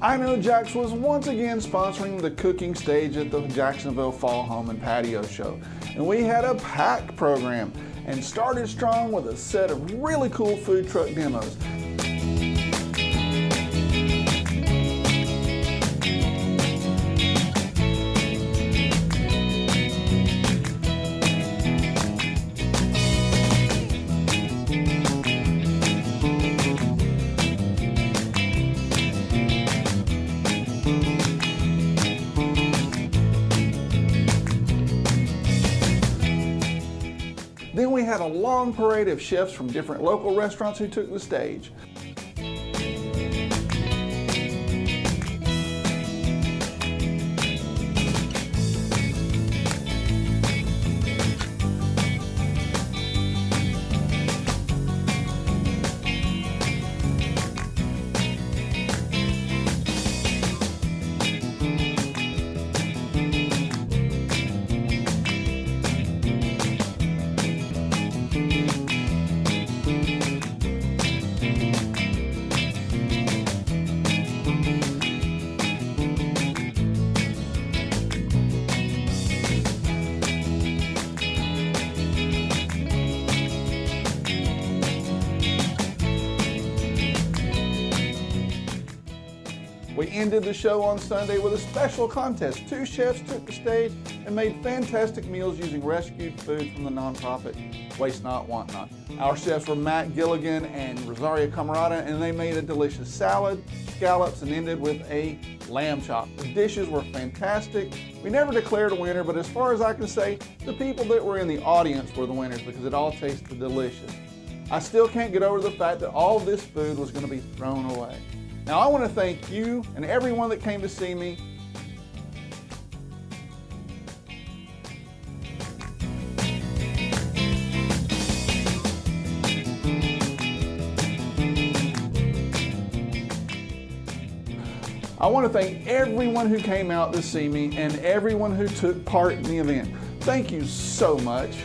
I Know Jax was once again sponsoring the cooking stage at the Jacksonville Fall Home and Patio Show. And we had a packed program and started strong with a set of really cool food truck demos. Then we had a long parade of chefs from different local restaurants who took the stage. We ended the show on Sunday with a special contest. 2 chefs took the stage and made fantastic meals using rescued food from the nonprofit Waste Not, Want Not. Our chefs were Matt Gilligan and Rosario Camarada, and they made a delicious salad, scallops, and ended with a lamb chop. The dishes were fantastic. We never declared a winner, but as far as I can say, the people that were in the audience were the winners because it all tasted delicious. I still can't get over the fact that all this food was going to be thrown away. Now I want to thank you and everyone that came to see me. I want to thank everyone who came out to see me and everyone who took part in the event. Thank you so much.